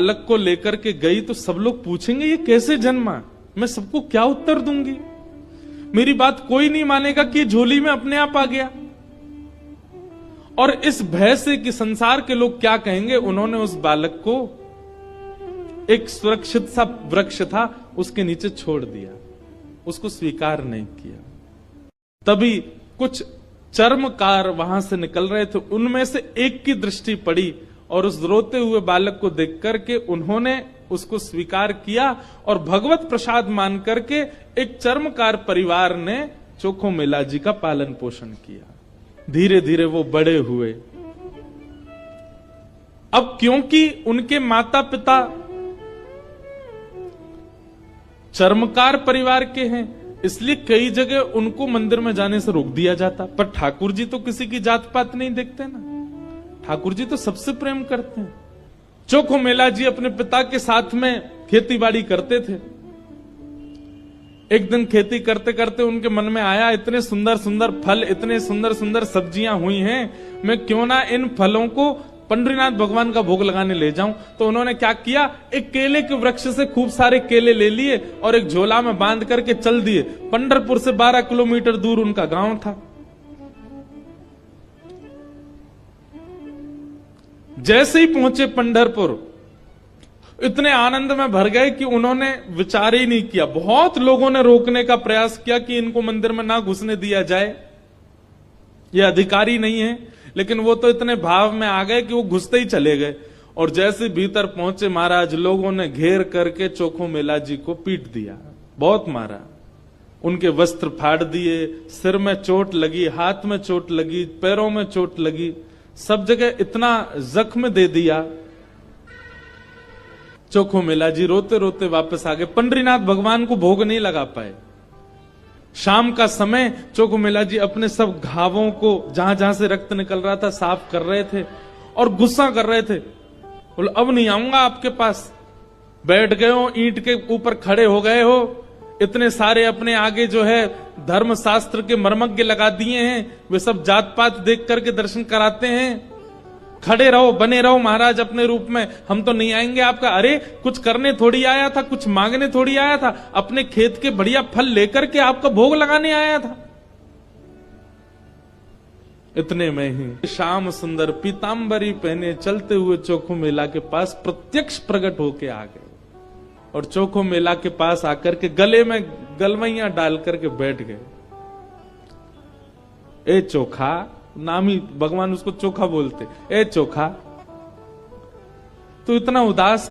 बालक को लेकर के गई तो सब लोग पूछेंगे ये कैसे जन्मा, मैं सबको क्या उत्तर दूंगी, मेरी बात कोई नहीं मानेगा कि झोली में अपने आप आ गया। और इस भय से कि संसार के लोग क्या कहेंगे, उन्होंने उस बालक को एक सुरक्षित सा वृक्ष था उसके नीचे छोड़ दिया, उसको स्वीकार नहीं किया। तभी कुछ चर्मकार वहां से निकल रहे थे, उनमें से एक की दृष्टि पड़ी और उस रोते हुए बालक को देख करके उन्होंने उसको स्वीकार किया और भगवत प्रसाद मान करके एक चर्मकार परिवार ने चोखो मेला जी का पालन पोषण किया। धीरे धीरे वो बड़े हुए। अब क्योंकि उनके माता पिता चर्मकार परिवार के हैं, इसलिए कई जगह उनको मंदिर में जाने से रोक दिया जाता। पर ठाकुर जी तो किसी की जात पात नहीं देखते ना, ठाकुर जी तो सबसे प्रेम करते हैं। चोखो मेला जी अपने पिता के साथ में खेती बाड़ी करते थे। एक दिन खेती करते करते उनके मन में आया, इतने सुंदर सुंदर फल, इतने सुंदर सुंदर सब्जियां हुई हैं, मैं क्यों ना इन फलों को पंडरीनाथ भगवान का भोग लगाने ले जाऊं। तो उन्होंने क्या किया, एक केले के वृक्ष से खूब सारे केले ले लिए और एक झोला में बांध करके चल दिए। पंढरपुर से 12 किलोमीटर दूर उनका गांव था। जैसे ही पहुंचे पंढरपुर, इतने आनंद में भर गए कि उन्होंने विचार ही नहीं किया। बहुत लोगों ने रोकने का प्रयास किया कि इनको मंदिर में ना घुसने दिया जाए, ये अधिकारी नहीं है, लेकिन वो तो इतने भाव में आ गए कि वो घुसते ही चले गए। और जैसे भीतर पहुंचे महाराज, लोगों ने घेर करके चोखो मेला जी को पीट दिया, बहुत मारा, उनके वस्त्र फाड़ दिए, सिर में चोट लगी, हाथ में चोट लगी, पैरों में चोट लगी, सब जगह इतना जख्म दे दिया। चोखो मेला जी रोते रोते वापस आ गए। पंडरीनाथ भगवान को भोग नहीं लगा पाए। शाम का समय चोखो मेला जी अपने सब घावों को, जहां जहां से रक्त निकल रहा था, साफ कर रहे थे और गुस्सा कर रहे थे। बोले अब नहीं आऊंगा आपके पास। बैठ गए हो, ईंट के ऊपर खड़े हो गए हो, इतने सारे अपने आगे जो है धर्म शास्त्र के मर्मज्ञ लगा दिए हैं, वे सब जात पात देख करके दर्शन कराते हैं। खड़े रहो, बने रहो महाराज अपने रूप में, हम तो नहीं आएंगे आपका। अरे कुछ करने थोड़ी आया था, कुछ मांगने थोड़ी आया था, अपने खेत के बढ़िया फल लेकर के आपका भोग लगाने आया था। इतने में ही श्याम सुंदर पीतांबरी पहने चलते हुए चोखो मेला के पास प्रत्यक्ष प्रकट होके आ गए और चोखो मेला के पास आकर के गले में गलवैयां डाल करके बैठ गए। ए चोखा, नाम ही भगवान उसको चोखा बोलते, ए चोखा, तू इतना उदास